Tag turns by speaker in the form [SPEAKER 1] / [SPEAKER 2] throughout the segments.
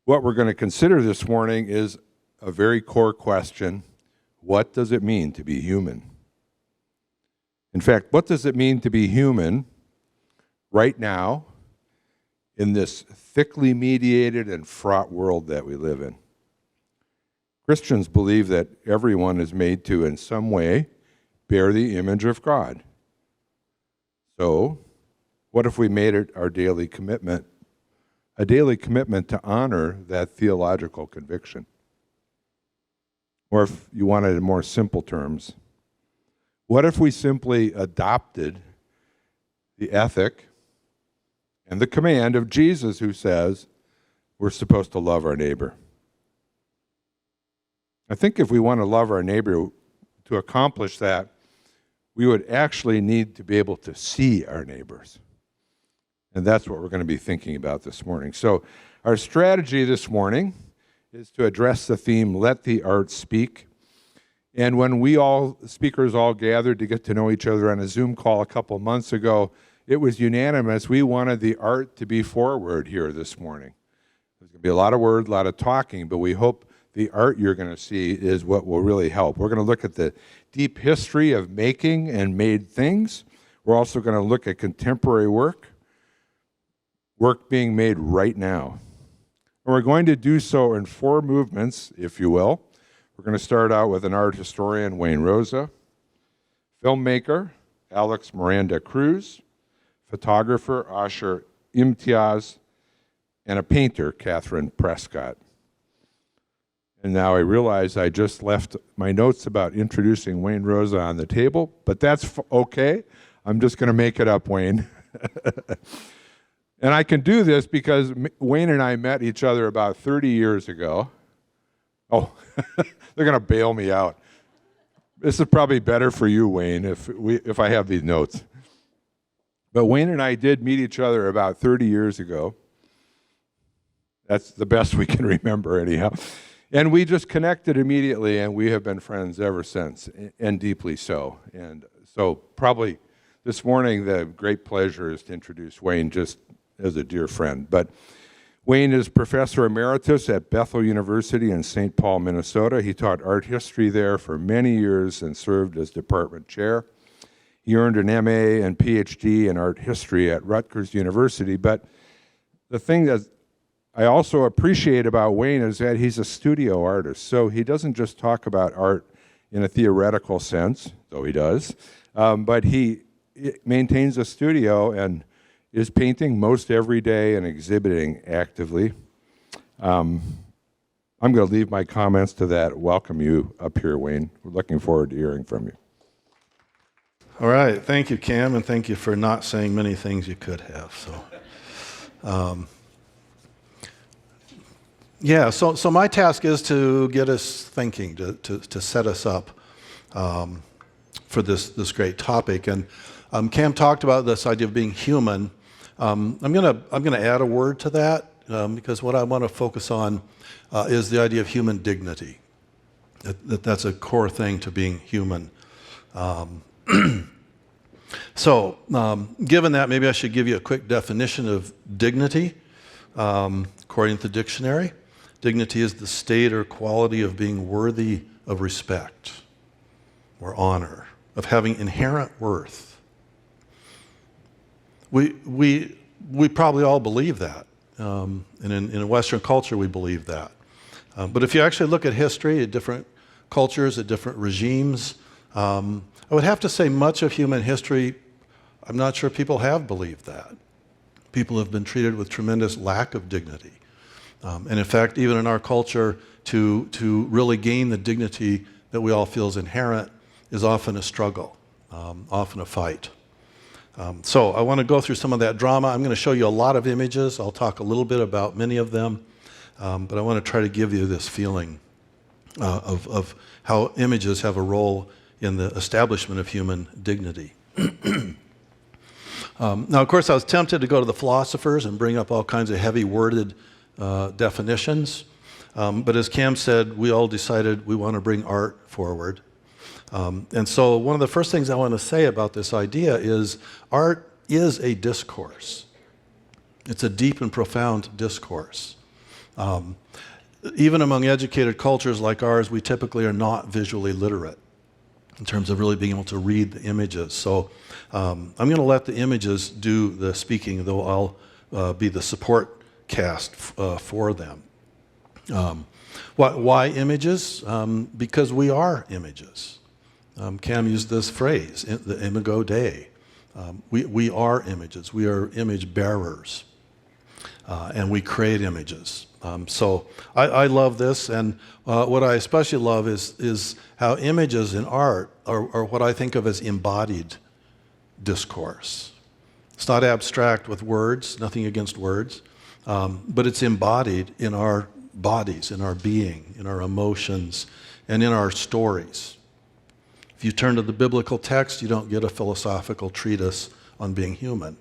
[SPEAKER 1] What we're going to consider this morning is a very core question. What does it mean to be human? In fact, what does it mean to be human right now in this thickly mediated and fraught world that we live in? Christians believe that everyone is made to, in some way, bear the image of God. So, what if we made it our daily commitment, a daily commitment to honor that theological conviction? Or if you want it in more simple terms, what if we simply adopted the ethic and the command of Jesus, who says we're supposed to love our neighbor? I think if we want to love our neighbor, to accomplish that, we would actually need to be able to see our neighbors. And that's what we're going to be thinking about this morning. So our strategy this morning is to address the theme, Let the Art Speak. And when speakers all gathered to get to know each other on a Zoom call a couple months ago, it was unanimous. We wanted the art to be forward here this morning. There's going to be a lot of words, a lot of talking, but we hope the art you're going to see is what will really help. We're going to look at the deep history of making and made things. We're also going to look at contemporary work being made right now. And we're going to do so in 4 movements, if you will. We're going to start out with an art historian, Wayne Roosa, filmmaker, Alex Miranda Cruz, photographer, Asher Imtiaz, and a painter, Catherine Prescott. And now I realize I just left my notes about introducing Wayne Roosa on the table, but that's okay. I'm just going to make it up, Wayne. And I can do this because Wayne and I met each other about 30 years ago. Oh, they're going to bail me out. This is probably better for you, Wayne, if I have these notes. But Wayne and I did meet each other about 30 years ago. That's the best we can remember anyhow. And we just connected immediately, and we have been friends ever since, and deeply so. And so probably this morning the great pleasure is to introduce Wayne just as a dear friend. But Wayne is professor emeritus at Bethel University in St. Paul, Minnesota. He taught art history there for many years and served as department chair. He earned an MA and PhD in art history at Rutgers University. But the thing that I also appreciate about Wayne is that he's a studio artist. So he doesn't just talk about art in a theoretical sense, though he does, but he maintains a studio and is painting most every day and exhibiting actively. I'm going to leave my comments to that. Welcome you up here, Wayne. We're looking forward to hearing from you.
[SPEAKER 2] All right. Thank you, Cam, and thank you for not saying many things you could have. So my task is to get us thinking, to set us up for this great topic. And Cam talked about this idea of being human. I'm gonna add a word to that because what I want to focus on is the idea of human dignity. That's a core thing to being human. So, given that, maybe I should give you a quick definition of dignity. According to the dictionary, dignity is the state or quality of being worthy of respect or honor, of having inherent worth. We probably all believe that, and in Western culture we believe that. But if you actually look at history, at different cultures, at different regimes, I would have to say much of human history, I'm not sure people have believed that. People have been treated with tremendous lack of dignity. And in fact, even in our culture, to really gain the dignity that we all feel is inherent is often a struggle, often a fight. So I want to go through some of that drama. I'm going to show you a lot of images. I'll talk a little bit about many of them. But I want to try to give you this feeling of how images have a role in the establishment of human dignity. Now, of course, I was tempted to go to the philosophers and bring up all kinds of heavy-worded definitions. But as Cam said, we all decided we want to bring art forward. And so one of the first things I want to say about this idea is art is a discourse. It's a deep and profound discourse. Even among educated cultures like ours, we typically are not visually literate in terms of really being able to read the images. So I'm going to let the images do the speaking, though I'll be the support cast for them. Why images? Because we are images. Cam used this phrase, the imago Dei. We are images. We are image bearers. And we create images. So I love this, and what I especially love is how images in art are what I think of as embodied discourse. It's not abstract with words, nothing against words, but it's embodied in our bodies, in our being, in our emotions, and in our stories. If you turn to the biblical text, you don't get a philosophical treatise on being human.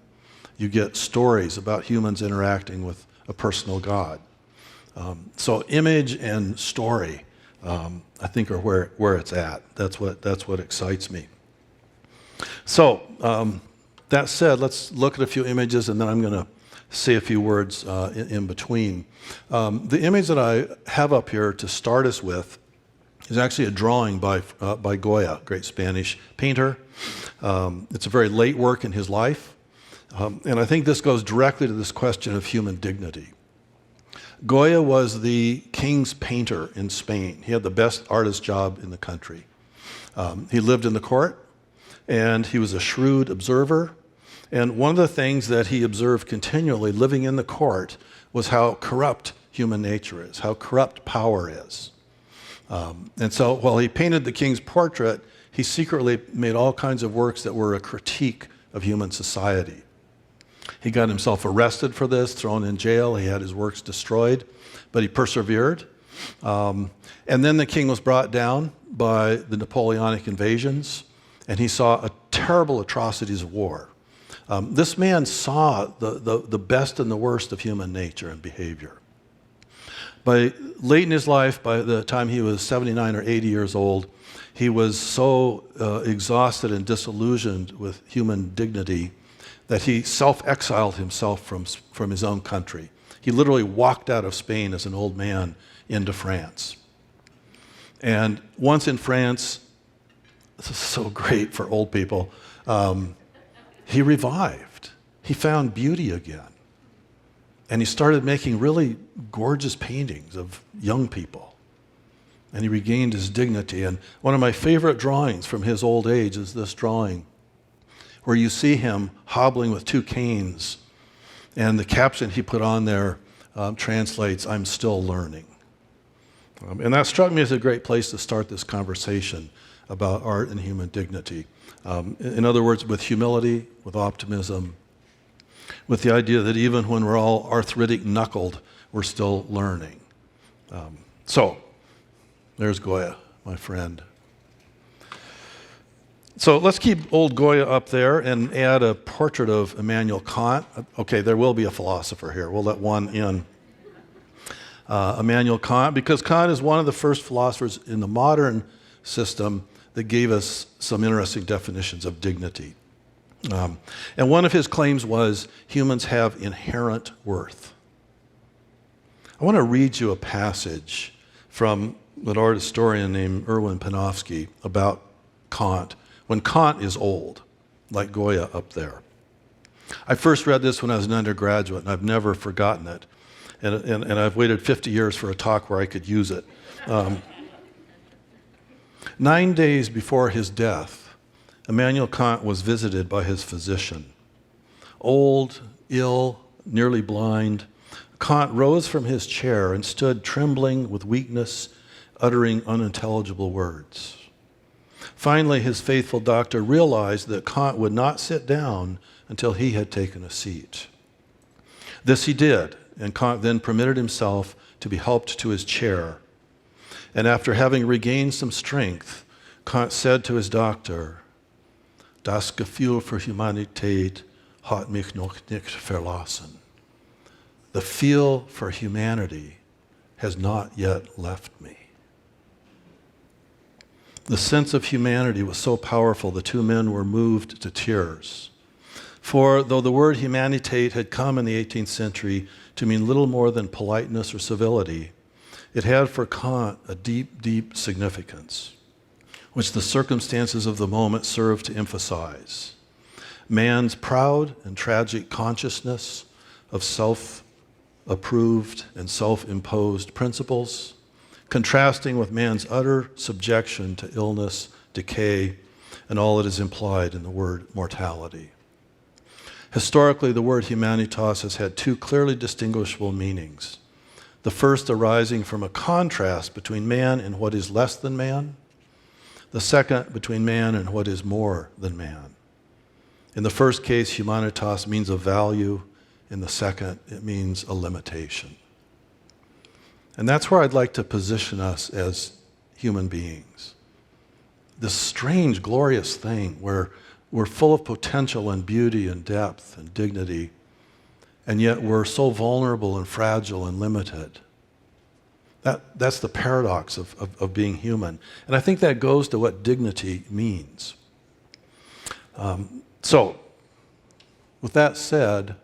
[SPEAKER 2] You get stories about humans interacting with a personal God. So image and story, I think, are where it's at. That's what excites me. So that said, let's look at a few images, and then I'm going to say a few words in between. The image that I have up here to start us with is actually a drawing by Goya, great Spanish painter. It's a very late work in his life, and I think this goes directly to this question of human dignity. Goya was the king's painter in Spain. He had the best artist job in the country. He lived in the court, and he was a shrewd observer. And one of the things that he observed continually living in the court was how corrupt human nature is, how corrupt power is. And so while he painted the king's portrait, he secretly made all kinds of works that were a critique of human society. He got himself arrested for this, thrown in jail. He had his works destroyed, but he persevered. And then the king was brought down by the Napoleonic invasions, and he saw terrible atrocities of war. This man saw the best and the worst of human nature and behavior. Late in his life, by the time he was 79 or 80 years old, he was so exhausted and disillusioned with human dignity that he self-exiled himself from his own country. He literally walked out of Spain as an old man into France. And once in France, this is so great for old people, he revived. He found beauty again. And he started making really gorgeous paintings of young people. And he regained his dignity. And one of my favorite drawings from his old age is this drawing, where you see him hobbling with two canes. And the caption he put on there translates, "I'm still learning." And that struck me as a great place to start this conversation about art and human dignity. In other words, with humility, with optimism, with the idea that even when we're all arthritic-knuckled, we're still learning. So, there's Goya, my friend. So let's keep old Goya up there and add a portrait of Immanuel Kant. Okay, there will be a philosopher here. We'll let one in. Immanuel Kant, because Kant is one of the first philosophers in the modern system that gave us some interesting definitions of dignity. And one of his claims was humans have inherent worth. I want to read you a passage from an art historian named Erwin Panofsky about Kant, when Kant is old, like Goya up there. I first read this when I was an undergraduate, and I've never forgotten it. And I've waited 50 years for a talk where I could use it. 9 days before his death, Immanuel Kant was visited by his physician. Old, ill, nearly blind, Kant rose from his chair and stood trembling with weakness, uttering unintelligible words. Finally, his faithful doctor realized that Kant would not sit down until he had taken a seat. This he did, and Kant then permitted himself to be helped to his chair. And after having regained some strength, Kant said to his doctor, "Das Gefühl für Humanität hat mich noch nicht verlassen." The feel for humanity has not yet left me. The sense of humanity was so powerful, the two men were moved to tears. For though the word humanitate had come in the 18th century to mean little more than politeness or civility, it had for Kant a deep, deep significance, which the circumstances of the moment served to emphasize. Man's proud and tragic consciousness of self-approved and self-imposed principles, contrasting with man's utter subjection to illness, decay, and all that is implied in the word mortality. Historically, the word humanitas has had two clearly distinguishable meanings. The first arising from a contrast between man and what is less than man. The second between man and what is more than man. In the first case, humanitas means a value. In the second, it means a limitation. And that's where I'd like to position us as human beings. This strange, glorious thing where we're full of potential and beauty and depth and dignity, and yet we're so vulnerable and fragile and limited. That's the paradox of being human. And I think that goes to what dignity means. So, with that said, I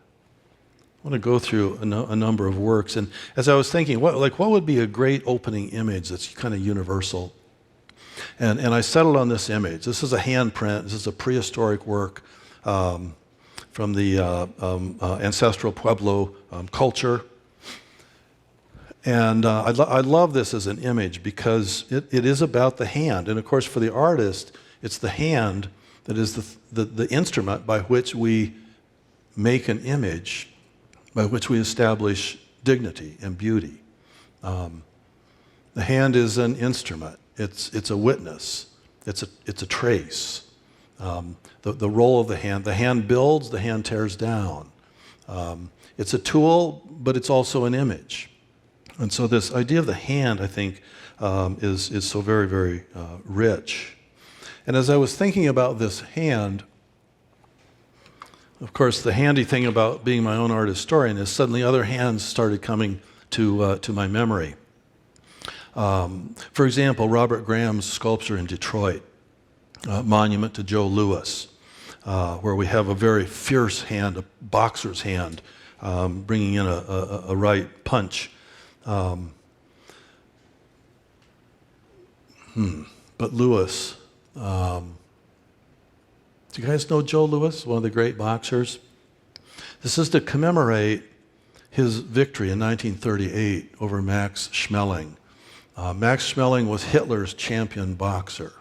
[SPEAKER 2] want to go through a number of works. And as I was thinking, what would be a great opening image that's kind of universal? And I settled on this image. This is a handprint. This is a prehistoric work from the ancestral Pueblo culture. And I love this as an image because it is about the hand. And of course, for the artist, it's the hand that is the instrument by which we make an image, by which we establish dignity and beauty. The hand is an instrument. It's a witness. It's a trace. The role of the hand builds, the hand tears down. It's a tool, but it's also an image. And so this idea of the hand, I think, is so very, very rich. And as I was thinking about this hand, of course, the handy thing about being my own art historian is suddenly other hands started coming to my memory. For example, Robert Graham's sculpture in Detroit, Monument to Joe Louis, where we have a very fierce hand, a boxer's hand, bringing in a right punch. But Louis, do you guys know Joe Louis, one of the great boxers? This is to commemorate his victory in 1938 over Max Schmeling. Max Schmeling was Hitler's champion boxer.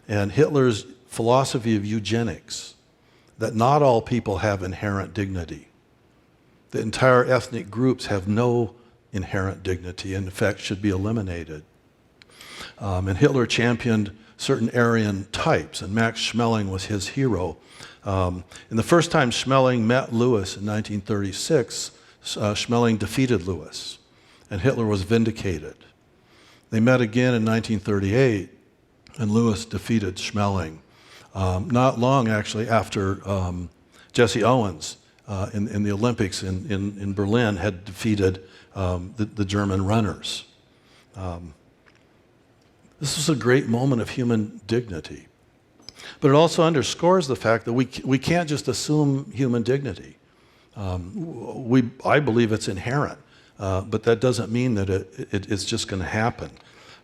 [SPEAKER 2] And Hitler's philosophy of eugenics, that not all people have inherent dignity. The entire ethnic groups have no inherent dignity, and in fact should be eliminated. And Hitler championed certain Aryan types, and Max Schmeling was his hero. And the first time Schmeling met Louis in 1936, Schmeling defeated Louis, and Hitler was vindicated. They met again in 1938, and Louis defeated Schmeling. Not long, actually, after Jesse Owens in the Olympics in Berlin had defeated the German runners. This was a great moment of human dignity. But it also underscores the fact that we can't just assume human dignity. I believe it's inherent, but that doesn't mean that it's just going to happen.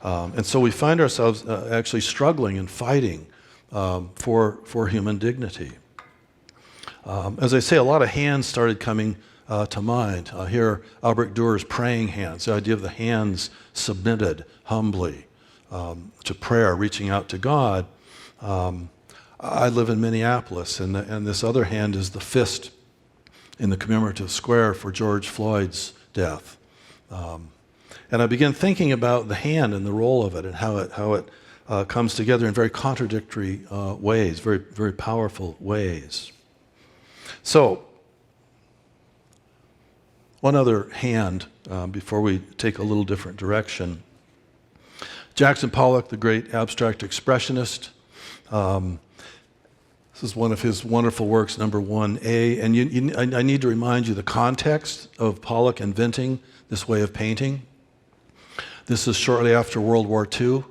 [SPEAKER 2] And so we find ourselves actually struggling and fighting for human dignity. As I say, a lot of hands started coming to mind. Here, Albrecht Dürer's praying hands, the idea of the hands submitted humbly to prayer, reaching out to God. I live in Minneapolis, and this other hand is the fist in the commemorative square for George Floyd's death. And I began thinking about the hand and the role of it and how it comes together in very contradictory ways, very, very powerful ways. So, one other hand before we take a little different direction. Jackson Pollock, the great abstract expressionist. This is one of his wonderful works, number 1A. And I need to remind you the context of Pollock inventing this way of painting. This is shortly after World War II.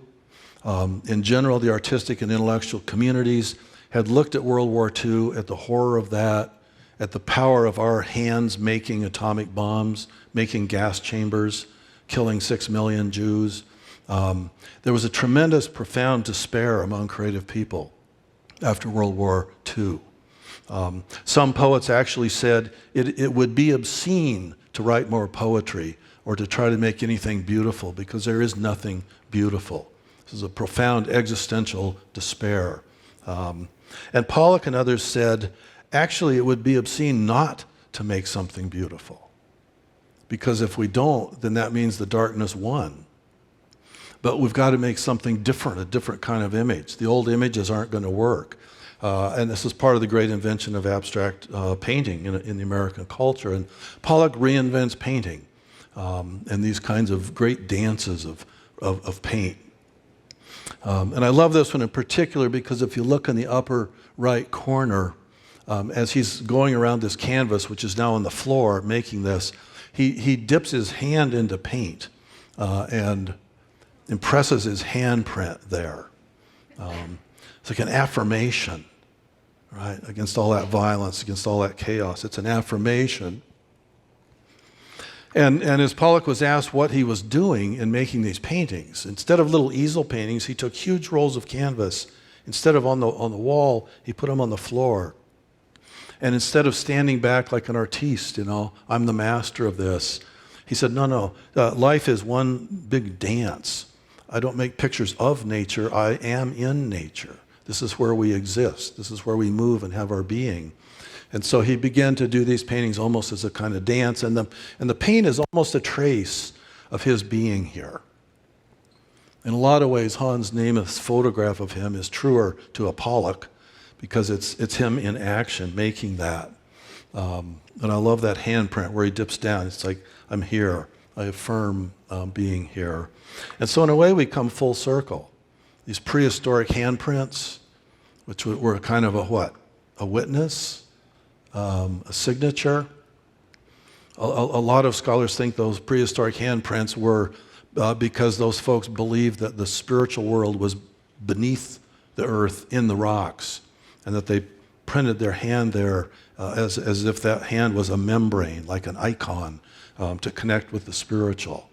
[SPEAKER 2] In general, the artistic and intellectual communities had looked at World War II, at the horror of that, at the power of our hands making atomic bombs, making gas chambers, killing 6 million Jews, there was a tremendous, profound despair among creative people after World War II. Some poets actually said it would be obscene to write more poetry or to try to make anything beautiful because there is nothing beautiful. This is a profound existential despair. And Pollock and others said, actually, it would be obscene not to make something beautiful. Because if we don't, then that means the darkness won. But we've got to make something different, a different kind of image. The old images aren't going to work. And this is part of the great invention of abstract painting in the American culture. And Pollock reinvents painting and these kinds of great dances of paint. And I love this one in particular because if you look in the upper right corner, as he's going around this canvas, which is now on the floor, making this, he dips his hand into paint and impresses his handprint there. It's like an affirmation, right, against all that violence, against all that chaos. It's an affirmation. And as Pollock was asked what he was doing in making these paintings, instead of little easel paintings, he took huge rolls of canvas. Instead of on the wall, he put them on the floor. And instead of standing back like an artiste, I'm the master of this, he said, no, life is one big dance. I don't make pictures of nature, I am in nature. This is where we exist. This is where we move and have our being. And so he began to do these paintings almost as a kind of dance, and the paint is almost a trace of his being here. In a lot of ways, Hans Nemeth's photograph of him is truer to a Pollock because it's him in action making that. And I love that handprint where he dips down. It's like, I'm here. I affirm being here. And so in a way, we come full circle. These prehistoric handprints, which were kind of a what? A witness, a signature. A lot of scholars think those prehistoric handprints were because those folks believed that the spiritual world was beneath the earth in the rocks, and that they printed their hand there as if that hand was a membrane, like an icon, to connect with the spiritual.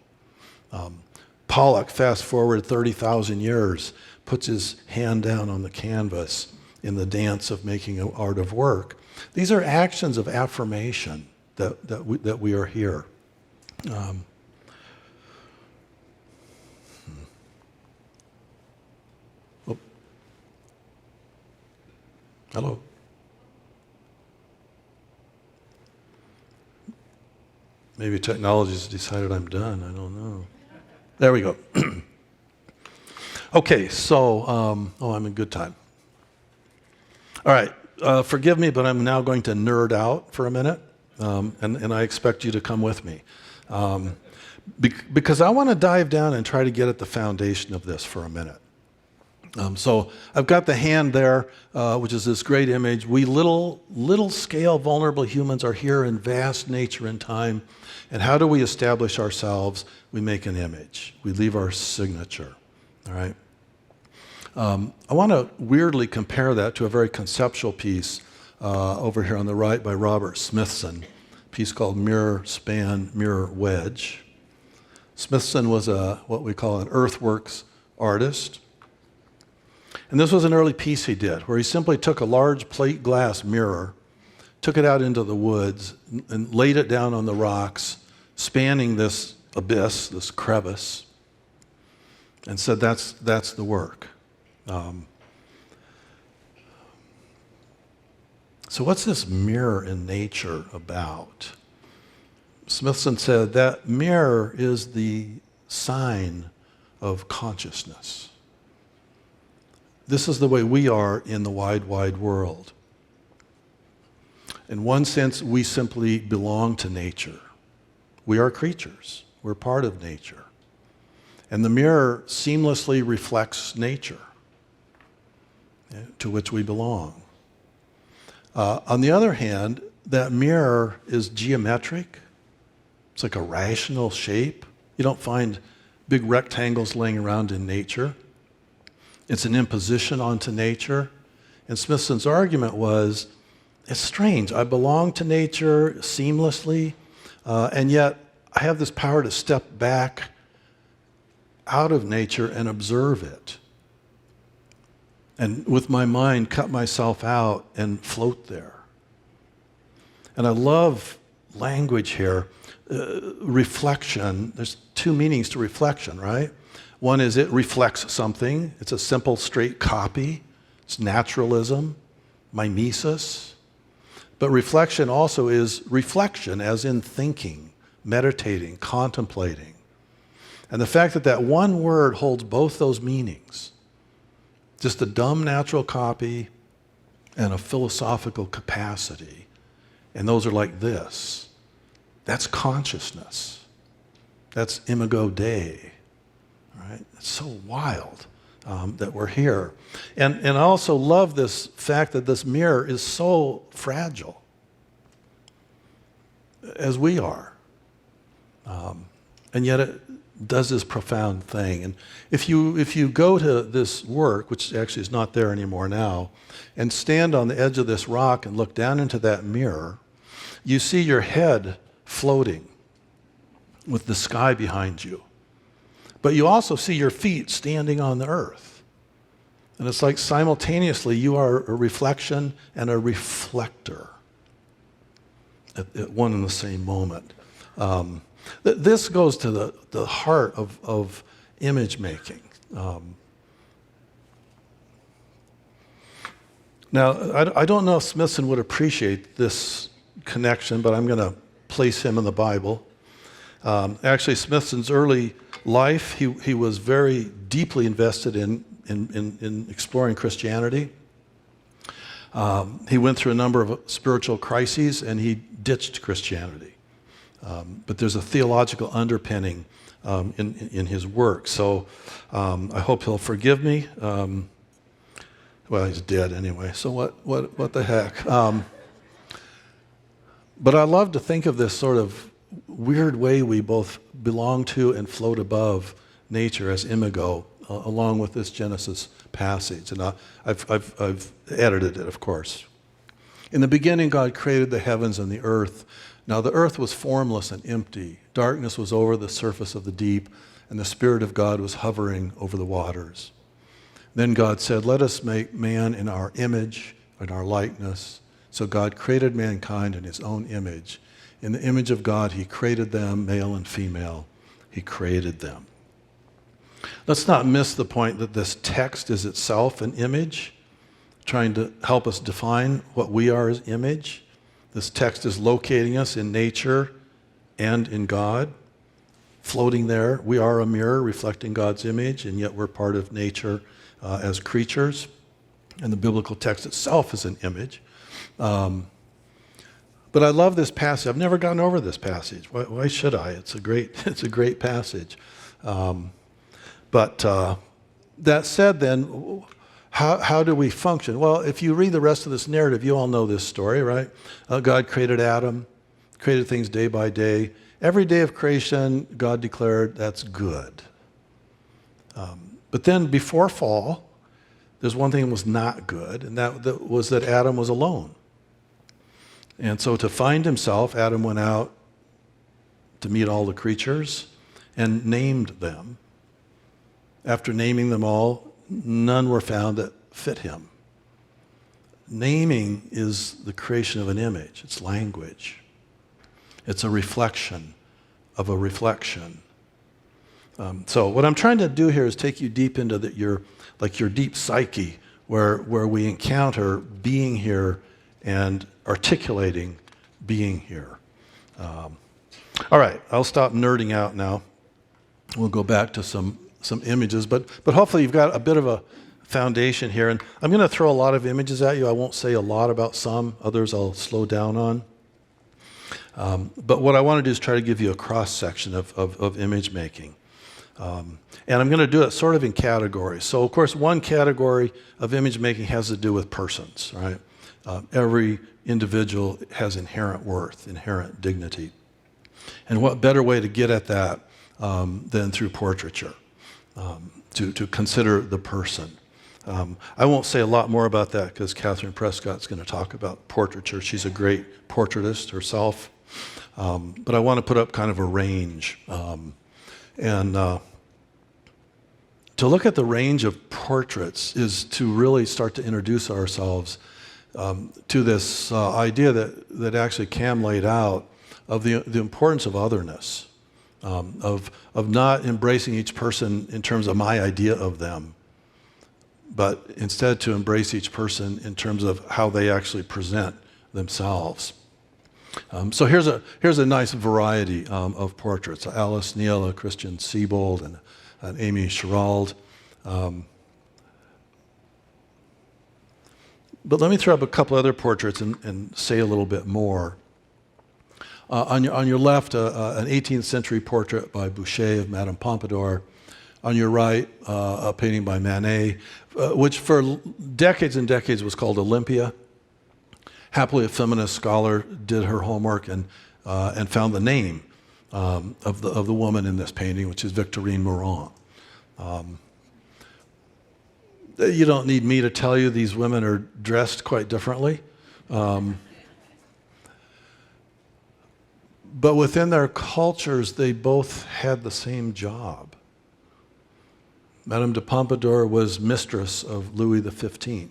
[SPEAKER 2] Pollock, fast forward 30,000 years, puts his hand down on the canvas in the dance of making an art of work. These are actions of affirmation that we are here. Hello. Maybe technology's decided I'm done. I don't know. There we go. Okay, so, I'm in good time. All right, forgive me, but I'm now going to nerd out for a minute, and I expect you to come with me. Because I want to dive down and try to get at the foundation of this for a minute. So I've got the hand there, which is this great image. We little scale vulnerable humans are here in vast nature and time. And how do we establish ourselves? We make an image. We leave our signature. All right. I want to weirdly compare that to a very conceptual piece over here on the right by Robert Smithson, a piece called Mirror Span, Mirror Wedge. Smithson was what we call an earthworks artist. And this was an early piece he did, where he simply took a large plate glass mirror, took it out into the woods, and laid it down on the rocks, spanning this abyss, this crevice, and said, that's the work. So what's this mirror in nature about? Smithson said that mirror is the sign of consciousness. This is the way we are in the wide, wide world. In one sense, we simply belong to nature. We are creatures. We're part of nature. And the mirror seamlessly reflects nature, to which we belong. On the other hand, that mirror is geometric. It's like a rational shape. You don't find big rectangles laying around in nature. It's an imposition onto nature, And Smithson's argument was, it's strange. I belong to nature seamlessly, and yet I have this power to step back out of nature and observe it. And with my mind, cut myself out and float there. And I love language here. Reflection, there's two meanings to reflection, right? One is it reflects something. It's a simple, straight copy. It's naturalism, mimesis. But reflection also is reflection, as in thinking, meditating, contemplating. And the fact that that one word holds both those meanings, just a dumb natural copy and a philosophical capacity, and those are like this, that's consciousness. That's imago Dei, right? It's so wild that we're here. And I also love this fact that this mirror is so fragile, as we are. And yet it does this profound thing. And if you go to this work, which actually is not there anymore now, and stand on the edge of this rock and look down into that mirror, you see your head floating with the sky behind you. But you also see your feet standing on the earth. And it's like simultaneously you are a reflection and a reflector at one and the same moment. This goes to the heart of image making. Now, I don't know if Smithson would appreciate this connection, but I'm going to place him in the Bible. Actually, Smithson's early life, he was very deeply invested in exploring Christianity. He went through a number of spiritual crises, and he ditched Christianity. But there's a theological underpinning in his work. So I hope he'll forgive me. Well, he's dead anyway, so what the heck? But I love to think of this sort of weird way we both belong to and float above nature as imago, along with this Genesis passage. And I've edited it, of course. In the beginning, God created the heavens and the earth. Now the earth was formless and empty. Darkness was over the surface of the deep, and the Spirit of God was hovering over the waters. Then God said, "Let us make man in our image, in our likeness." So God created mankind in his own image. In the image of God, he created them, male and female. He created them. Let's not miss the point that this text is itself an image, trying to help us define what we are as image. This text is locating us in nature and in God, floating there. We are a mirror reflecting God's image, and yet we're part of nature as creatures. And the biblical text itself is an image. But I love this passage. I've never gotten over this passage. Why should I? It's a great passage. But that said, then, how do we function? Well, if you read the rest of this narrative, you all know this story, right? God created Adam, created things day by day. Every day of creation, God declared that's good. But then before fall, there's one thing that was not good, and that was that Adam was alone. And so to find himself, Adam went out to meet all the creatures and named them. After naming them all, none were found that fit him. Naming is the creation of an image. It's language. It's a reflection of a reflection. So what I'm trying to do here is take you deep into your deep psyche, where we encounter being here and articulating being here. All right, I'll stop nerding out now. We'll go back to some images, but hopefully you've got a bit of a foundation here. And I'm going to throw a lot of images at you. I won't say a lot about some. Others I'll slow down on. But what I want to do is try to give you a cross-section of image making. And I'm going to do it sort of in categories. So, of course, one category of image making has to do with persons, right? Every individual has inherent worth, inherent dignity. And what better way to get at that than through portraiture, to consider the person. I won't say a lot more about that because Catherine Prescott's going to talk about portraiture. She's a great portraitist herself. But I want to put up kind of a range. And to look at the range of portraits is to really start to introduce ourselves to this idea that actually Cam laid out of the importance of otherness, of not embracing each person in terms of my idea of them, but instead to embrace each person in terms of how they actually present themselves. So here's a nice variety of portraits: Alice Neal, Christian Siebold, and Amy Sherald. But let me throw up a couple other portraits and say a little bit more. On your left, an 18th century portrait by Boucher of Madame Pompadour. On your right, a painting by Manet, which for decades and decades was called Olympia. Happily, a feminist scholar did her homework and found the name of the woman in this painting, which is Victorine Morin. You don't need me to tell you these women are dressed quite differently. But within their cultures, they both had the same job. Madame de Pompadour was mistress of Louis XV.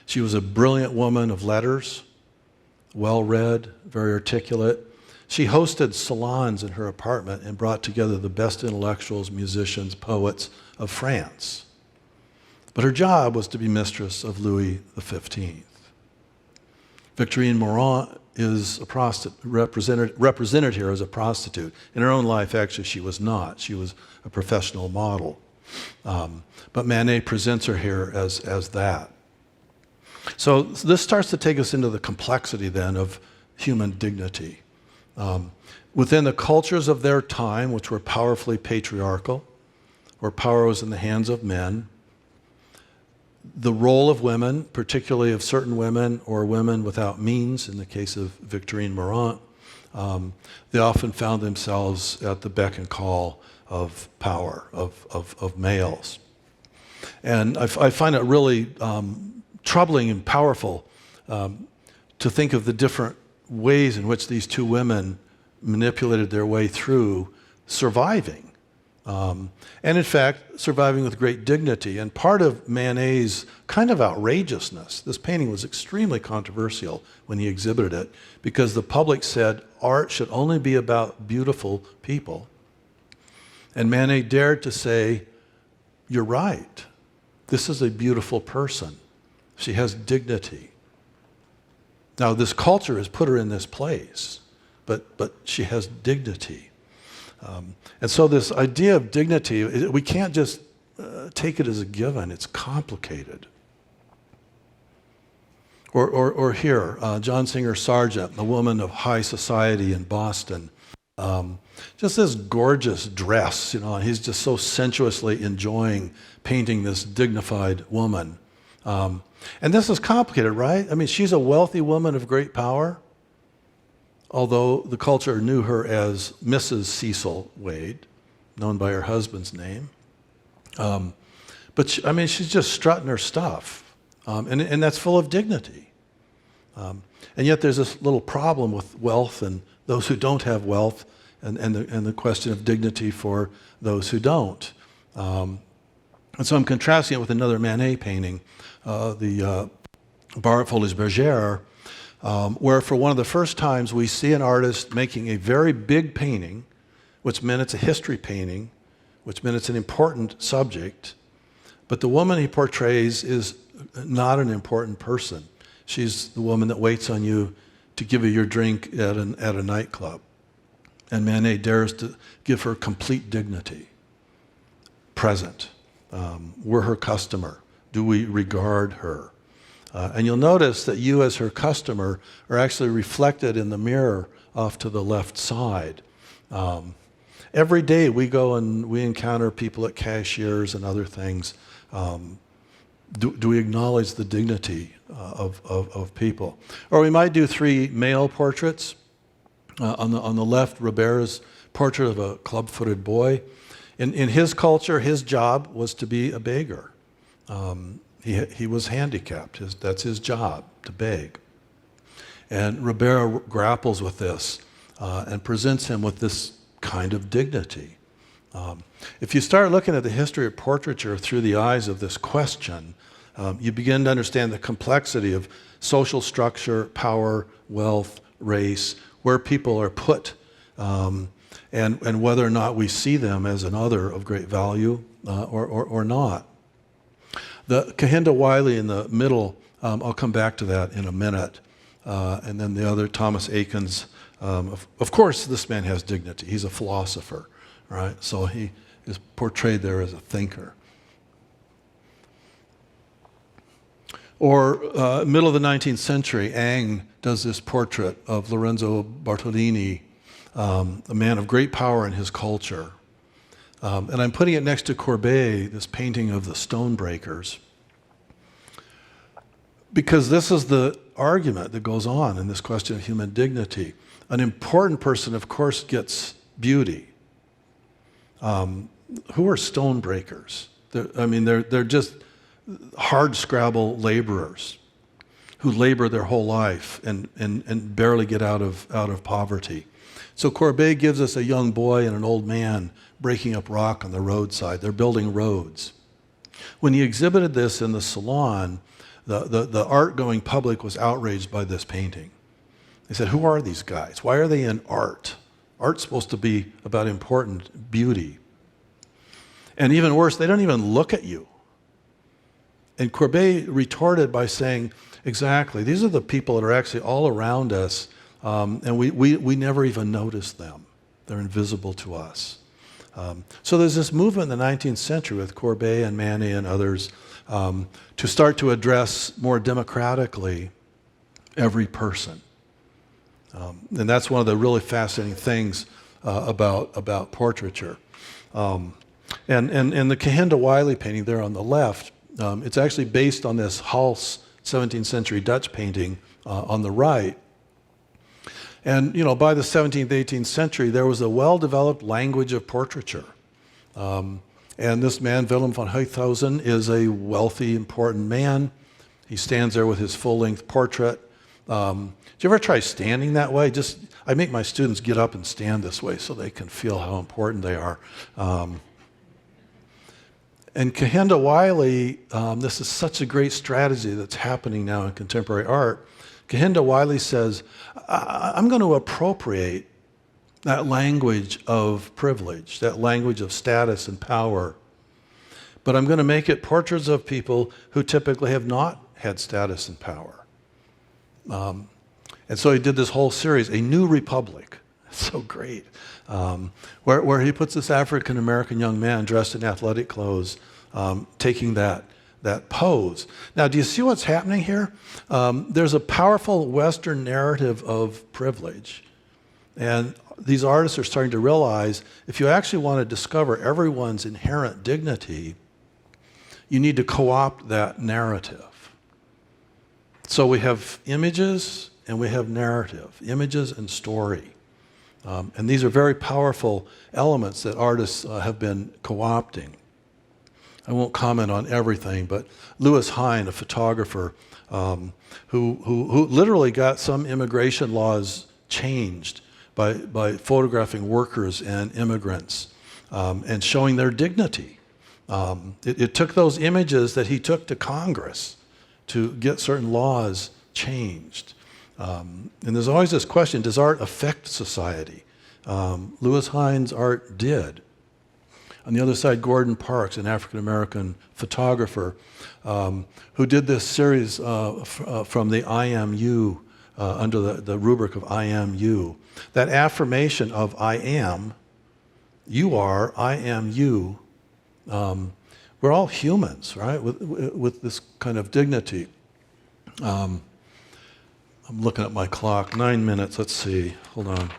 [SPEAKER 2] She was a brilliant woman of letters, well-read, very articulate. She hosted salons in her apartment and brought together the best intellectuals, musicians, poets of France. But her job was to be mistress of Louis XV. Victorine Morin is a prostitute, represented here as a prostitute. In her own life, actually, she was not. She was a professional model. But Manet presents her here as that. So this starts to take us into the complexity then of human dignity. Within the cultures of their time, which were powerfully patriarchal, where power was in the hands of men, the role of women, particularly of certain women or women without means, in the case of Victorine Morin, they often found themselves at the beck and call of power, of males. And I find it really troubling and powerful to think of the different ways in which these two women manipulated their way through surviving. And in fact, surviving with great dignity. And part of Manet's kind of outrageousness, this painting was extremely controversial when he exhibited it, because the public said art should only be about beautiful people. And Manet dared to say, you're right. This is a beautiful person. She has dignity. Now, this culture has put her in this place, but she has dignity. And so this idea of dignity, we can't just take it as a given. It's complicated. Or here, John Singer Sargent, a woman of high society in Boston. Just this gorgeous dress, and he's just so sensuously enjoying painting this dignified woman. And this is complicated, right? I mean, she's a wealthy woman of great power, although the culture knew her as Mrs. Cecile Wade, known by her husband's name. But she's just strutting her stuff, and that's full of dignity. And yet there's this little problem with wealth and those who don't have wealth, and the question of dignity for those who don't. And so I'm contrasting it with another Manet painting, the Bar Folies Bergère, where for one of the first times we see an artist making a very big painting, which meant it's a history painting, which meant it's an important subject, but the woman he portrays is not an important person. She's the woman that waits on you to give you your drink at a nightclub. And Manet dares to give her complete dignity. Present. We're her customer. Do we regard her? And you'll notice that you as her customer are actually reflected in the mirror off to the left side. Every day we go and we encounter people at cashiers and other things. Do we acknowledge the dignity of people? Or we might do three male portraits. On the left, Ribera's portrait of a club-footed boy. In his culture, his job was to be a beggar. He was handicapped. That's his job, to beg. And Ribera grapples with this and presents him with this kind of dignity. If you start looking at the history of portraiture through the eyes of this question, you begin to understand the complexity of social structure, power, wealth, race, where people are put, and whether or not we see them as an other of great value or not. The Kehinde Wiley in the middle, I'll come back to that in a minute. And then the other, Thomas Aikens. Of course, this man has dignity. He's a philosopher, right? So he is portrayed there as a thinker. Or middle of the 19th century, Ang does this portrait of Lorenzo Bartolini, a man of great power in his culture. And I'm putting it next to Courbet, this painting of the Stonebreakers, because this is the argument that goes on in this question of human dignity. An important person, of course, gets beauty. Who are Stonebreakers? They're just hard scrabble laborers who labor their whole life and barely get out of poverty. So Courbet gives us a young boy and an old man breaking up rock on the roadside. They're building roads. When he exhibited this in the salon, the art-going public was outraged by this painting. They said, who are these guys? Why are they in art? Art's supposed to be about important beauty. And even worse, they don't even look at you. And Courbet retorted by saying, exactly, these are the people that are actually all around us, and we never even notice them. They're invisible to us. So there's this movement in the 19th century with Courbet and Manet and others to start to address more democratically every person. And that's one of the really fascinating things about portraiture. And the Kehinde Wiley painting there on the left, it's actually based on this Hals 17th century Dutch painting on the right. And by the 17th, 18th century, there was a well-developed language of portraiture. And this man, Willem van Huythausen, is a wealthy, important man. He stands there with his full-length portrait. Did you ever try standing that way? I make my students get up and stand this way so they can feel how important they are. And Kehinde Wiley, this is such a great strategy that's happening now in contemporary art. Kehinde Wiley says, I'm going to appropriate that language of privilege, that language of status and power, but I'm going to make it portraits of people who typically have not had status and power. And so he did this whole series, A New Republic. It's so great. Where he puts this African-American young man dressed in athletic clothes, taking that pose. Now, do you see what's happening here? There's a powerful Western narrative of privilege. And these artists are starting to realize if you actually want to discover everyone's inherent dignity, you need to co-opt that narrative. So we have images and we have narrative, images and story. And these are very powerful elements that artists have been co-opting. I won't comment on everything, but Louis Hine, a photographer, who literally got some immigration laws changed by photographing workers and immigrants and showing their dignity. It took those images that he took to Congress to get certain laws changed. And there's always this question, does art affect society? Louis Hine's art did. On the other side, Gordon Parks, an African-American photographer, who did this series from the I am you, under the rubric of I am you. That affirmation of I am, you are, I am you. We're all humans, right, with this kind of dignity. I'm looking at my clock, 9 minutes, let's see, hold on.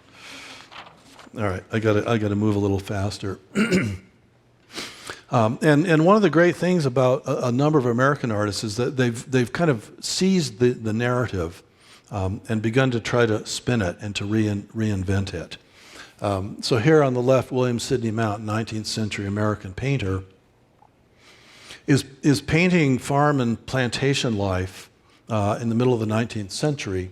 [SPEAKER 2] All right, I gotta move a little faster. And one of the great things about a number of American artists is that they've kind of seized the narrative and begun to try to spin it and to reinvent it. So here on the left, William Sidney Mount, 19th century American painter. is painting farm and plantation life in the middle of the 19th century.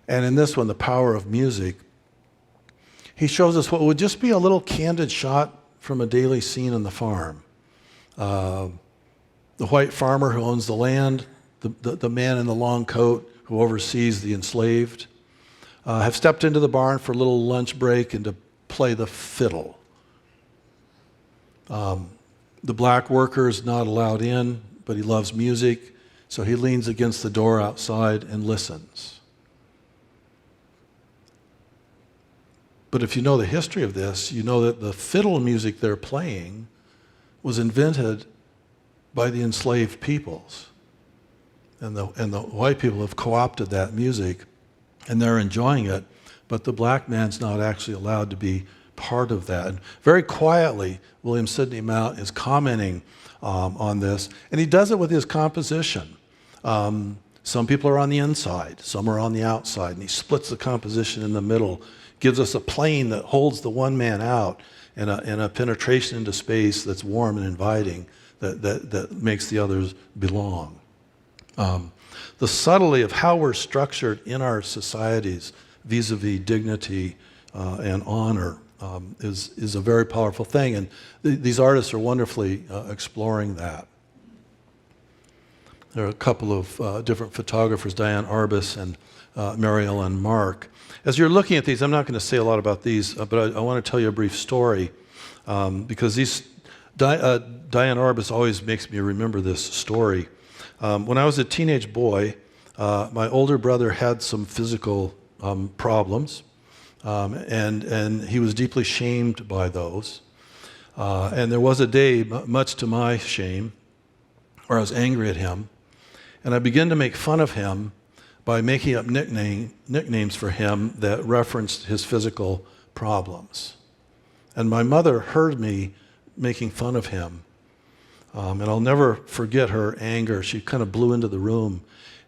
[SPEAKER 2] And in this one, The Power of Music, he shows us what would just be a little candid shot from a daily scene on the farm. The white farmer who owns the land, the man in the long coat who oversees the enslaved, have stepped into the barn for a little lunch break and to play the fiddle. The black worker is not allowed in, but he loves music, so he leans against the door outside and listens. But if you know the history of this, you know that the fiddle music they're playing was invented by the enslaved peoples. And the white people have co-opted that music, and they're enjoying it, but the black man's not actually allowed to be part of that. And very quietly, William Sidney Mount is commenting on this, and he does it with his composition. Some people are on the inside, some are on the outside, and he splits the composition in the middle, gives us a plane that holds the one man out, and a penetration into space that's warm and inviting, that makes the others belong. The subtlety of how we're structured in our societies vis-a-vis dignity and honor is a very powerful thing, and these artists are wonderfully exploring that. There are a couple of different photographers, Diane Arbus and Mary Ellen Mark. As you're looking at these, I'm not going to say a lot about these, but I want to tell you a brief story because Diane Arbus always makes me remember this story. When I was a teenage boy, my older brother had some physical problems, and he was deeply shamed by those. And there was a day, much to my shame, where I was angry at him, and I began to make fun of him by making up nicknames for him that referenced his physical problems. And my mother heard me making fun of him. And I'll never forget her anger. She kind of blew into the room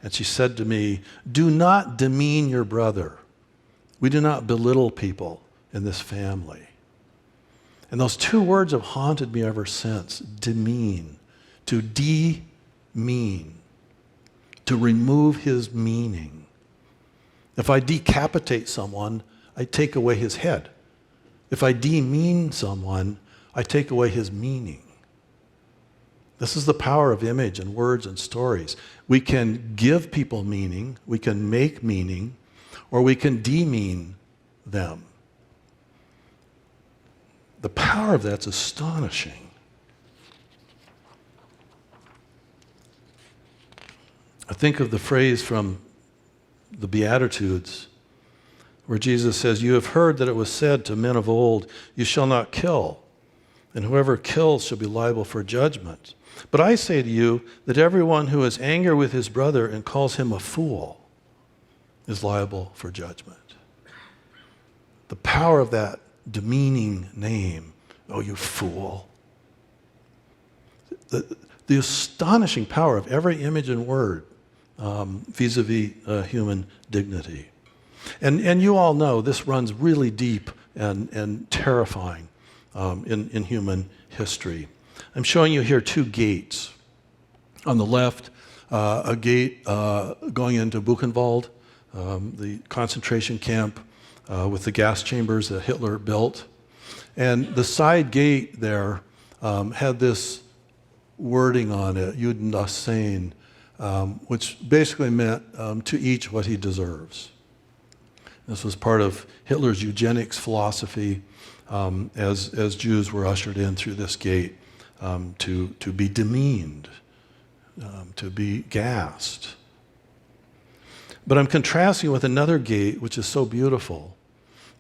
[SPEAKER 2] and she said to me, "Do not demean your brother. We do not belittle people in this family." And those two words have haunted me ever since. Demean. To demean. To remove his meaning. If I decapitate someone, I take away his head. If I demean someone, I take away his meaning. This is the power of image and words and stories. We can give people meaning, we can make meaning, or we can demean them. The power of that's astonishing. I think of the phrase from the Beatitudes where Jesus says, "You have heard that it was said to men of old, 'You shall not kill, and whoever kills shall be liable for judgment.' But I say to you that everyone who is angry with his brother and calls him a fool is liable for judgment." The power of that demeaning name, "Oh, you fool." The astonishing power of every image and word vis-a-vis human dignity. And you all know this runs really deep and terrifying in human history. I'm showing you here two gates. On the left, a gate going into Buchenwald, the concentration camp with the gas chambers that Hitler built. And the side gate there had this wording on it, Juden das Sein, which basically meant to each what he deserves. This was part of Hitler's eugenics philosophy as Jews were ushered in through this gate to be demeaned, to be gassed. But I'm contrasting with another gate, which is so beautiful,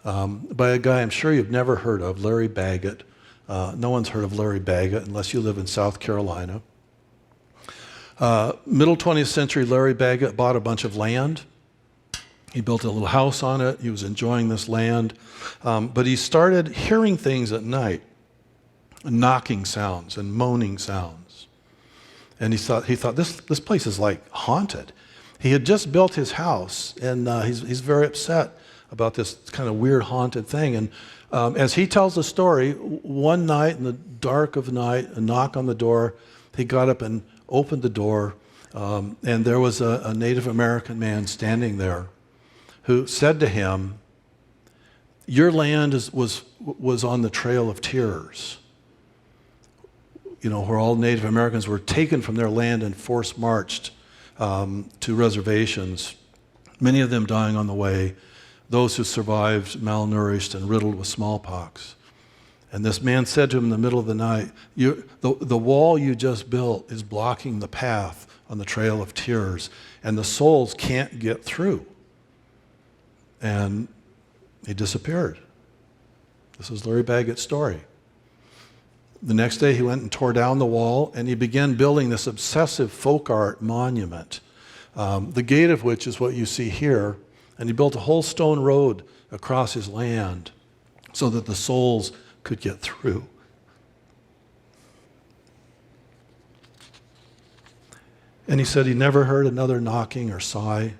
[SPEAKER 2] by a guy I'm sure you've never heard of, Larry Bagga. No one's heard of Larry Bagga unless you live in South Carolina. Middle 20th century, Larry Bagga bought a bunch of land. He built a little house on it. He was enjoying this land. But he started hearing things at night, knocking sounds and moaning sounds. And he thought this place is like haunted. He had just built his house, and he's very upset about this kind of weird haunted thing. And as he tells the story, one night in the dark of night, a knock on the door. He got up and opened the door, and there was a Native American man standing there who said to him, "Your land was on the Trail of Tears, where all Native Americans were taken from their land and force marched to reservations, many of them dying on the way, those who survived malnourished and riddled with smallpox." And this man said to him in the middle of the night, the wall you just built is blocking the path on the Trail of Tears, and the souls can't get through. And he disappeared. This is Larry Baggett's story. The next day he went and tore down the wall, and he began building this obsessive folk art monument, the gate of which is what you see here. And he built a whole stone road across his land so that the souls could get through. And he said he never heard another knocking or sigh.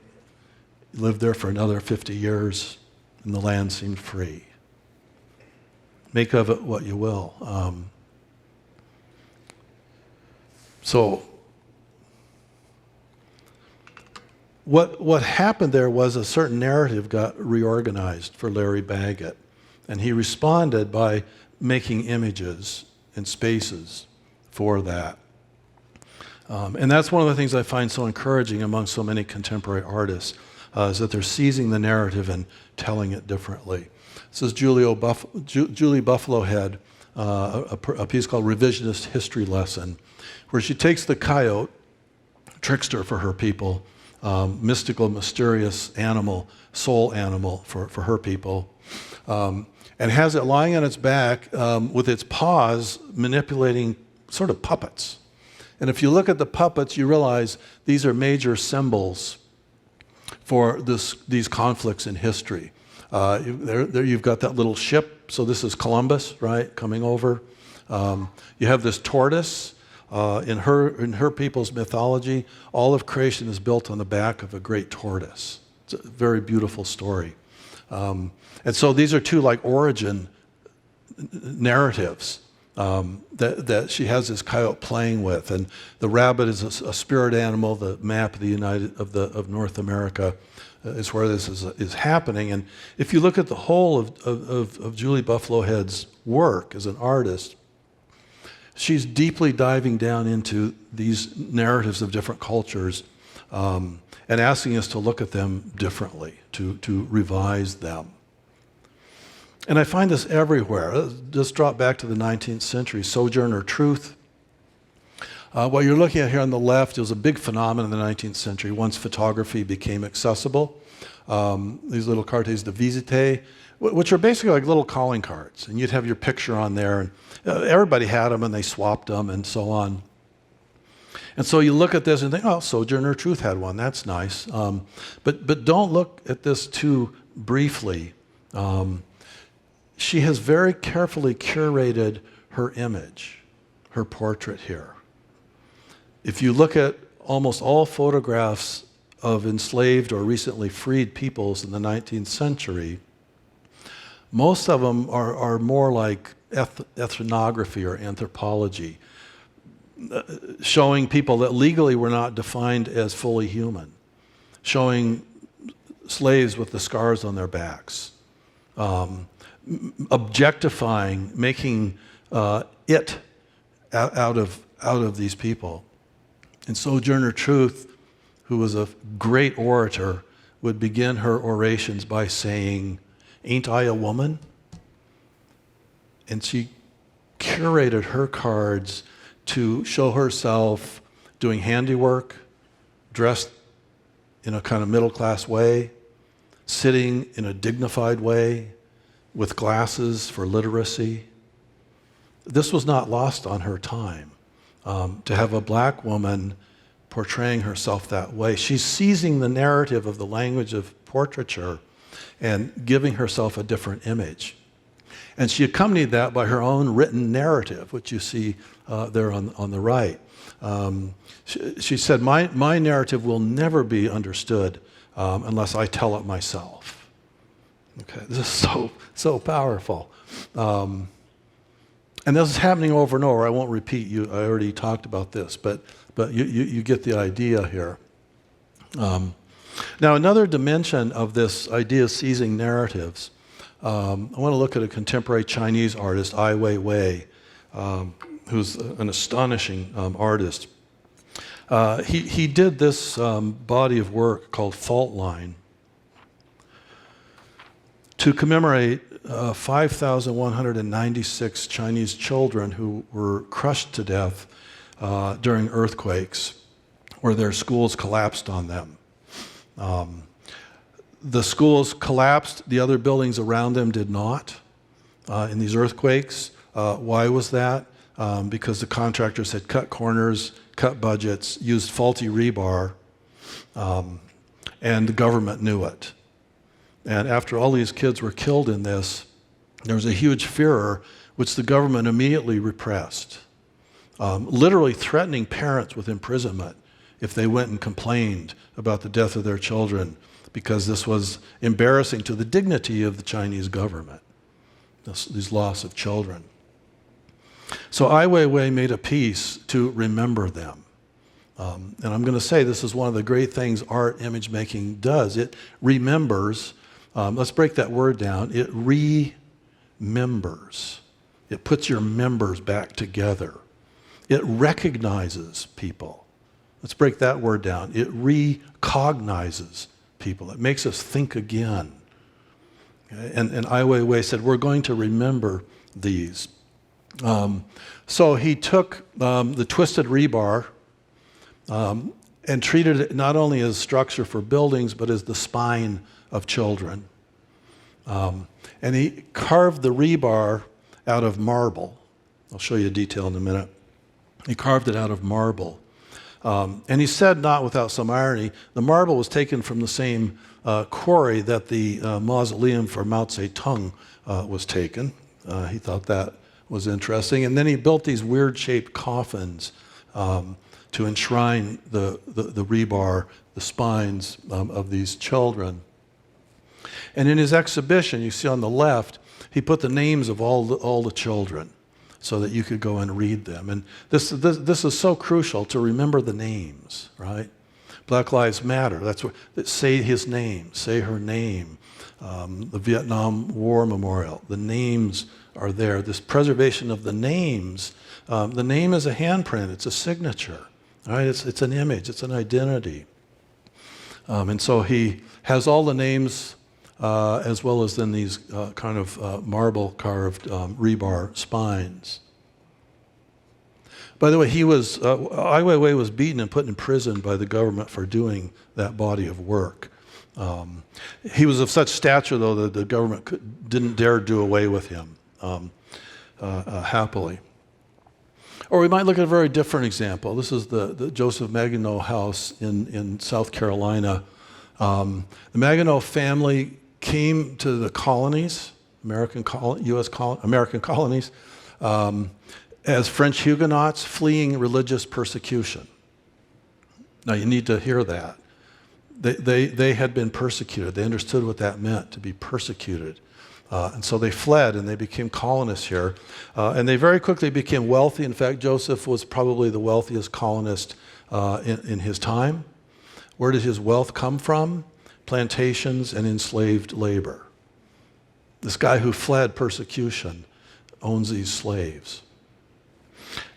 [SPEAKER 2] He lived there for another 50 years, and the land seemed free. Make of it what you will. So what happened there was a certain narrative got reorganized for Larry Baggett, and he responded by making images and spaces for that. And that's one of the things I find so encouraging among so many contemporary artists, is that they're seizing the narrative and telling it differently. This is Julie Buffalohead, a piece called Revisionist History Lesson, where she takes the coyote, trickster for her people, mystical, mysterious animal, soul animal for her people, and has it lying on its back with its paws manipulating sort of puppets. And if you look at the puppets, you realize these are major symbols for these conflicts in history. There you've got that little ship, so this is Columbus, right, coming over. You have this tortoise. In her people's mythology, all of creation is built on the back of a great tortoise. It's a very beautiful story. And so these are two like origin narratives that she has this coyote playing with, and the rabbit is a spirit animal. The map of North America is where this is happening. And if you look at the whole of Julie Buffalohead's work as an artist, she's deeply diving down into these narratives of different cultures and asking us to look at them differently, to revise them. And I find this everywhere. Just drop back to the 19th century, Sojourner Truth. What you're looking at here on the left is a big phenomenon in the 19th century once photography became accessible. These little cartes de visite, which are basically like little calling cards. And you'd have your picture on there, and everybody had them, and they swapped them, and so on. And so you look at this and think, oh, Sojourner Truth had one. That's nice. But don't look at this too briefly. She has very carefully curated her image, her portrait here. If you look at almost all photographs of enslaved or recently freed peoples in the 19th century, most of them are more like ethnography or anthropology, showing people that legally were not defined as fully human, showing slaves with the scars on their backs, objectifying, making it out of these people. And Sojourner Truth, who was a great orator, would begin her orations by saying, "Ain't I a woman?" And she curated her cards to show herself doing handiwork, dressed in a kind of middle-class way, sitting in a dignified way, with glasses for literacy. This was not lost on her time, to have a black woman portraying herself that way. She's seizing the narrative of the language of portraiture and giving herself a different image. And she accompanied that by her own written narrative, which you see there on the right. She said, my narrative will never be understood unless I tell it myself. Okay, this is so powerful. And And this is happening over and over. I won't repeat you. I already talked about this, but you get the idea here. Now, another dimension of this idea of seizing narratives, I want to look at a contemporary Chinese artist, Ai Weiwei, who's an astonishing artist. He did this body of work called Fault Line to commemorate 5,196 Chinese children who were crushed to death during earthquakes where their schools collapsed on them. The schools collapsed, the other buildings around them did not in these earthquakes. Why was that? Because the contractors had cut corners, cut budgets, used faulty rebar, and the government knew it. And after all these kids were killed in this, there was a huge furor which the government immediately repressed, literally threatening parents with imprisonment if they went and complained about the death of their children, because this was embarrassing to the dignity of the Chinese government, these loss of children. So Ai Weiwei made a piece to remember them. And I'm going to say this is one of the great things art image making does. It remembers, let's break that word down, it remembers. It puts your members back together. It recognizes people. Let's break that word down. It recognizes people. It makes us think again. Okay? And Ai Weiwei said, we're going to remember these. So he took the twisted rebar and treated it not only as structure for buildings, but as the spine of children. And he carved the rebar out of marble. I'll show you a detail in a minute. He carved it out of marble. And he said, not without some irony, the marble was taken from the same quarry that the mausoleum for Mao Zedong was taken. He thought that was interesting. And then he built these weird-shaped coffins to enshrine the rebar, the spines of these children. And in his exhibition, you see on the left, he put the names of all the children so that you could go and read them. And this is so crucial to remember the names, right? Black Lives Matter, that's what, say his name, say her name. The Vietnam War Memorial, the names are there. This preservation of the names, the name is a handprint, it's a signature, right? It's an image, it's an identity. And so he has all the names as well as then these kind of marble carved rebar spines. By the way, Ai Weiwei was beaten and put in prison by the government for doing that body of work. He was of such stature, though, that the government didn't dare do away with him happily. Or we might look at a very different example. This is the Joseph Meganello house in South Carolina. The Meganello family came to the colonies, American colonies, as French Huguenots fleeing religious persecution. Now you need to hear that. They had been persecuted. They understood what that meant, to be persecuted. And so they fled and they became colonists here. And they very quickly became wealthy. In fact, Joseph was probably the wealthiest colonist in his time. Where did his wealth come from? Plantations and enslaved labor. This guy who fled persecution owns these slaves.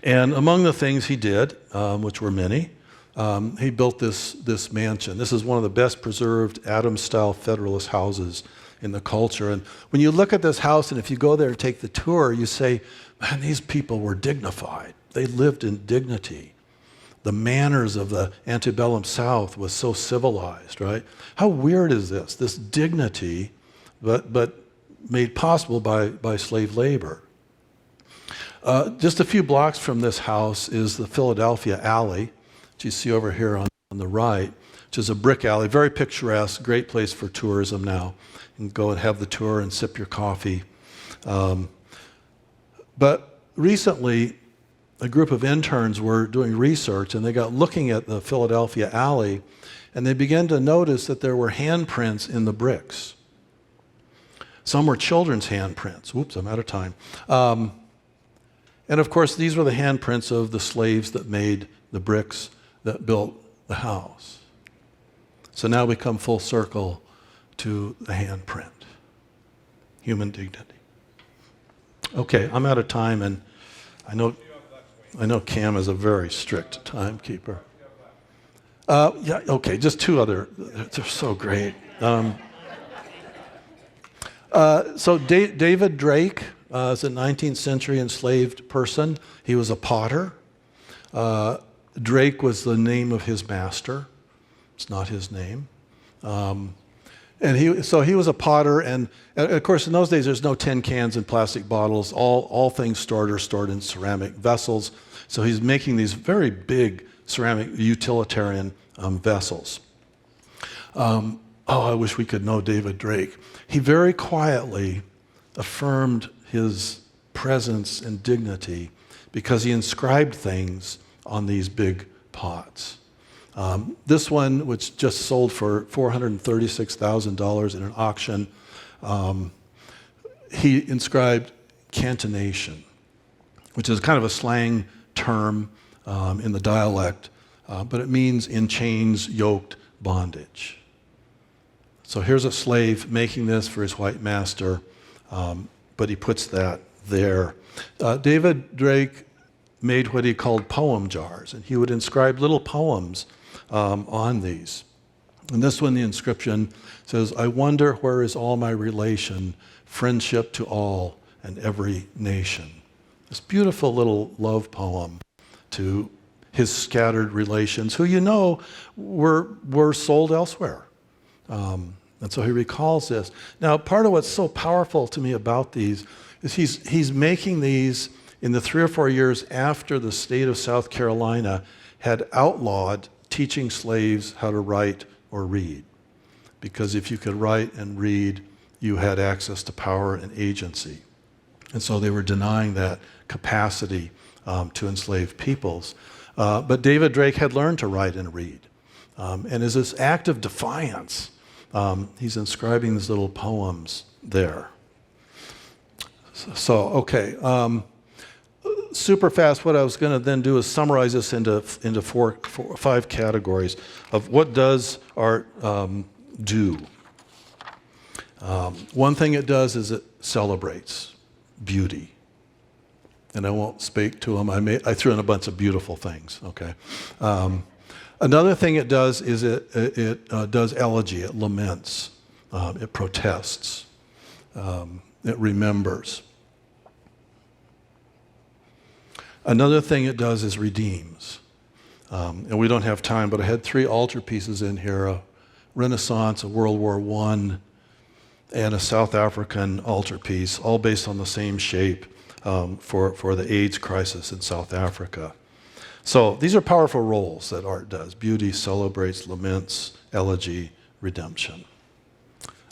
[SPEAKER 2] And among the things he did, which were many, he built this mansion. This is one of the best preserved Adams-style Federalist houses in the culture. And when you look at this house, and if you go there and take the tour, you say, man, these people were dignified. They lived in dignity. The manners of the antebellum South was so civilized, right? How weird is this? This dignity, but made possible by slave labor. Just a few blocks from this house is the Philadelphia Alley, which you see over here on the right, which is a brick alley, very picturesque, great place for tourism now. You can go and have the tour and sip your coffee. But recently, a group of interns were doing research, and they got looking at the Philadelphia Alley, and they began to notice that there were handprints in the bricks. Some were children's handprints. Oops, I'm out of time. And of course, these were the handprints of the slaves that made the bricks that built the house. So now we come full circle to the handprint, human dignity. Okay, I'm out of time, and I know Cam is a very strict timekeeper. Yeah, okay, just two other. They're so great. So David Drake is a 19th century enslaved person. He was a potter. Drake was the name of his master. It's not his name. And he was a potter, and of course in those days there's no tin cans and plastic bottles. All things stored are stored in ceramic vessels. So he's making these very big ceramic utilitarian vessels. I wish we could know David Drake. He very quietly affirmed his presence and dignity because he inscribed things on these big pots. This one, which just sold for $436,000 in an auction, he inscribed cantonation, which is kind of a slang term in the dialect, but it means in chains, yoked, bondage. So here's a slave making this for his white master, but he puts that there. David Drake made what he called poem jars, and he would inscribe little poems on these. And this one, the inscription says, "I wonder where is all my relation, friendship to all and every nation." This beautiful little love poem to his scattered relations, who were sold elsewhere. And so he recalls this. Now, part of what's so powerful to me about these is he's making these in the 3 or 4 years after the state of South Carolina had outlawed teaching slaves how to write or read. Because if you could write and read, you had access to power and agency. And so they were denying that capacity to enslave peoples. But David Drake had learned to write and read. And as this act of defiance, he's inscribing these little poems there. Okay. Super fast, what I was going to then do is summarize this into 5 categories of what does art do. One thing it does is it celebrates beauty. And I won't speak to them. I threw in a bunch of beautiful things, okay? Another thing it does is it does elegy, it laments, it protests, it remembers. Another thing it does is redeems. And we don't have time, but I had 3 altarpieces in here, a Renaissance, a World War I, and a South African altarpiece, all based on the same shape for the AIDS crisis in South Africa. So these are powerful roles that art does. Beauty, celebrates, laments, elegy, redemption.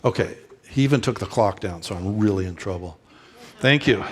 [SPEAKER 2] Okay, he even took the clock down, so I'm really in trouble. Thank you.